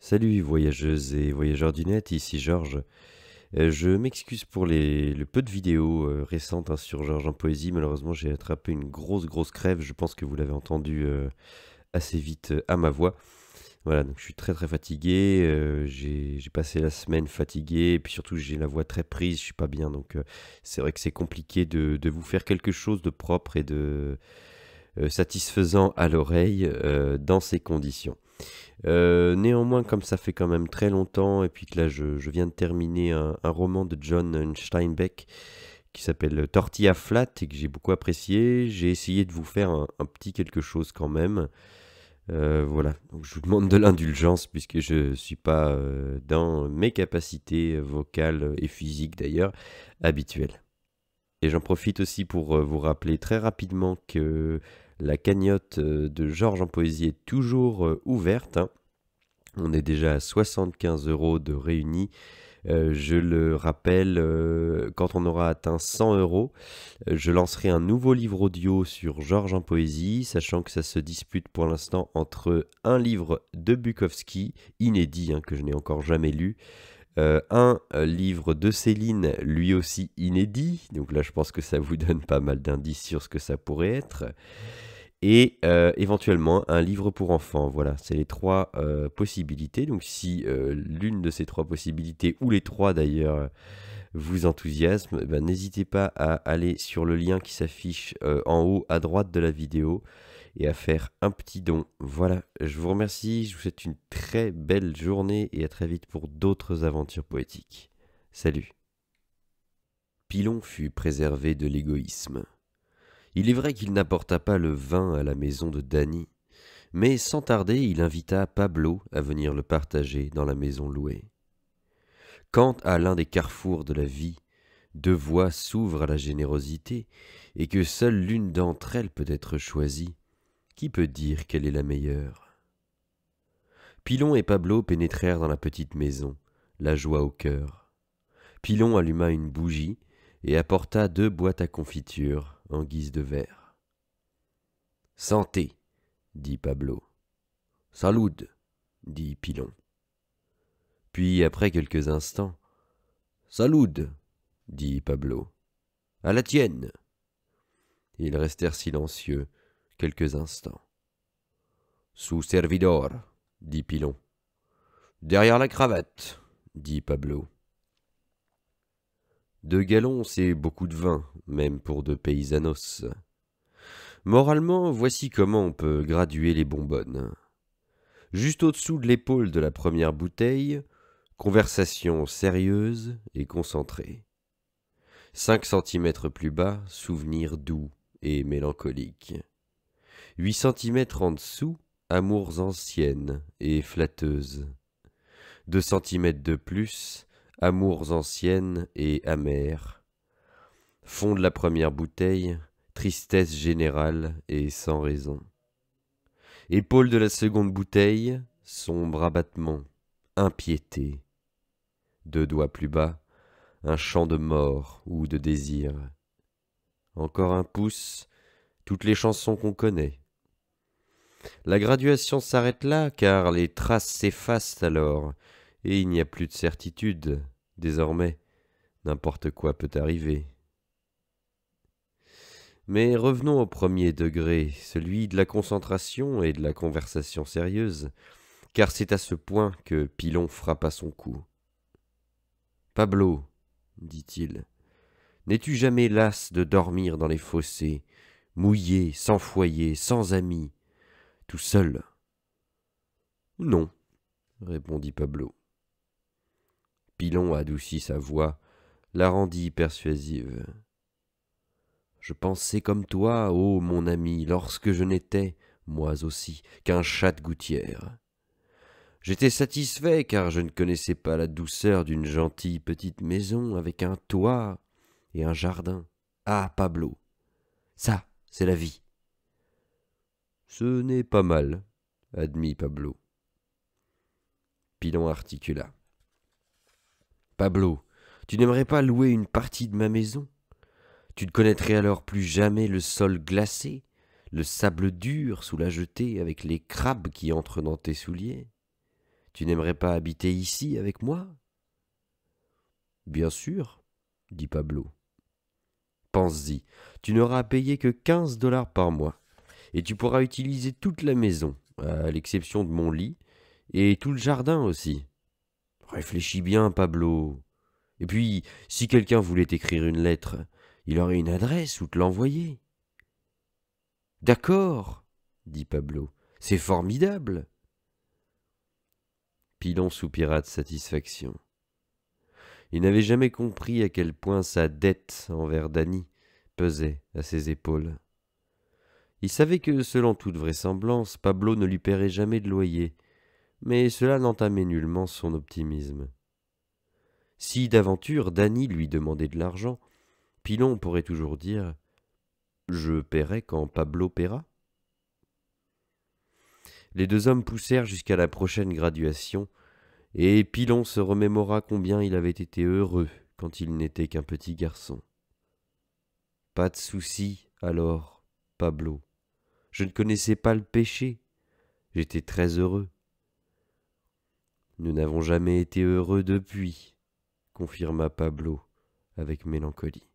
Salut voyageuses et voyageurs du net, ici Georges. Je m'excuse pour le peu de vidéos récentes sur Georges en poésie. Malheureusement, j'ai attrapé une grosse crève. Je pense que vous l'avez entendu assez vite à ma voix. Voilà, donc je suis très fatigué. J'ai passé la semaine fatigué et puis surtout j'ai la voix très prise. Je suis pas bien, donc c'est vrai que c'est compliqué de vous faire quelque chose de propre et de satisfaisant à l'oreille dans ces conditions. Néanmoins, comme ça fait quand même très longtemps, et puis que là je viens de terminer un roman de John Steinbeck qui s'appelle Tortilla Flat et que j'ai beaucoup apprécié, j'ai essayé de vous faire un petit quelque chose quand même. Voilà, donc je vous demande de l'indulgence puisque je ne suis pas dans mes capacités vocales et physiques d'ailleurs habituelles. Et j'en profite aussi pour vous rappeler très rapidement que la cagnotte de Georges en poésie est toujours ouverte, hein. On est déjà à 75 euros de réunis. Je le rappelle, quand on aura atteint 100 euros, je lancerai un nouveau livre audio sur Georges en poésie, sachant que ça se dispute pour l'instant entre un livre de Bukowski, inédit, hein, que je n'ai encore jamais lu, un livre de Céline, lui aussi inédit, donc là je pense que ça vous donne pas mal d'indices sur ce que ça pourrait être, et éventuellement un livre pour enfants. Voilà, c'est les trois possibilités. Donc si l'une de ces trois possibilités, ou les trois d'ailleurs, vous enthousiasme, eh ben, n'hésitez pas à aller sur le lien qui s'affiche en haut à droite de la vidéo et à faire un petit don. Voilà, je vous remercie, je vous souhaite une très belle journée et à très vite pour d'autres aventures poétiques. Salut. Pilon fut préservé de l'égoïsme. Il est vrai qu'il n'apporta pas le vin à la maison de Dany, mais sans tarder il invita Pablo à venir le partager dans la maison louée. Quand à l'un des carrefours de la vie, deux voies s'ouvrent à la générosité, et que seule l'une d'entre elles peut être choisie, qui peut dire quelle est la meilleure? Pilon et Pablo pénétrèrent dans la petite maison, la joie au cœur. Pilon alluma une bougie et apporta deux boîtes à confiture en guise de verre. « Santé !» dit Pablo. « Salud !» dit Pilon. Puis, après quelques instants, « Salud !» dit Pablo. « À la tienne !» Ils restèrent silencieux quelques instants. « Sous servidor !» dit Pilon. « Derrière la cravate !» dit Pablo. Deux gallons, c'est beaucoup de vin, même pour deux paysanos. Moralement, voici comment on peut graduer les bonbonnes. Juste au-dessous de l'épaule de la première bouteille, conversation sérieuse et concentrée. 5 centimètres plus bas, souvenir doux et mélancolique. 8 centimètres en dessous, amours anciennes et flatteuses. 2 centimètres de plus, amours anciennes et amères. Fond de la première bouteille, tristesse générale et sans raison. Épaule de la seconde bouteille, sombre abattement, impiété. 2 doigts plus bas, un chant de mort ou de désir. Encore un pouce, toutes les chansons qu'on connaît. La graduation s'arrête là, car les traces s'effacent alors, et il n'y a plus de certitude. Désormais, n'importe quoi peut arriver. Mais revenons au premier degré, celui de la concentration et de la conversation sérieuse, car c'est à ce point que Pilon frappa son cou. « Pablo, dit-il, n'es-tu jamais las de dormir dans les fossés, mouillé, sans foyer, sans amis, tout seul ?» « Non, » répondit Pablo. Pilon adoucit sa voix, la rendit persuasive. « Je pensais comme toi, ô mon ami, lorsque je n'étais, moi aussi, qu'un chat de gouttière. J'étais satisfait, car je ne connaissais pas la douceur d'une gentille petite maison avec un toit et un jardin. Ah, Pablo, ça, c'est la vie. »« Ce n'est pas mal, » admit Pablo. Pilon articula. « Pablo, tu n'aimerais pas louer une partie de ma maison ? Tu ne connaîtrais alors plus jamais le sol glacé, le sable dur sous la jetée avec les crabes qui entrent dans tes souliers. Tu n'aimerais pas habiter ici avec moi? Bien sûr, dit Pablo. Pense-y, tu n'auras à payer que 15 dollars par mois, et tu pourras utiliser toute la maison, à l'exception de mon lit, et tout le jardin aussi. Réfléchis bien, Pablo. Et puis, si quelqu'un voulait t'écrire une lettre, il aurait une adresse où te l'envoyer. D'accord, dit Pablo, c'est formidable. Pilon soupira de satisfaction. Il n'avait jamais compris à quel point sa dette envers Dany pesait à ses épaules. Il savait que, selon toute vraisemblance, Pablo ne lui paierait jamais de loyer, mais cela n'entamait nullement son optimisme. Si d'aventure Dany lui demandait de l'argent, Pilon pourrait toujours dire « Je paierai quand Pablo paiera ». Les deux hommes poussèrent jusqu'à la prochaine graduation, et Pilon se remémora combien il avait été heureux quand il n'était qu'un petit garçon. Pas de souci, alors, Pablo. Je ne connaissais pas le péché. J'étais très heureux. Nous n'avons jamais été heureux depuis, confirma Pablo avec mélancolie.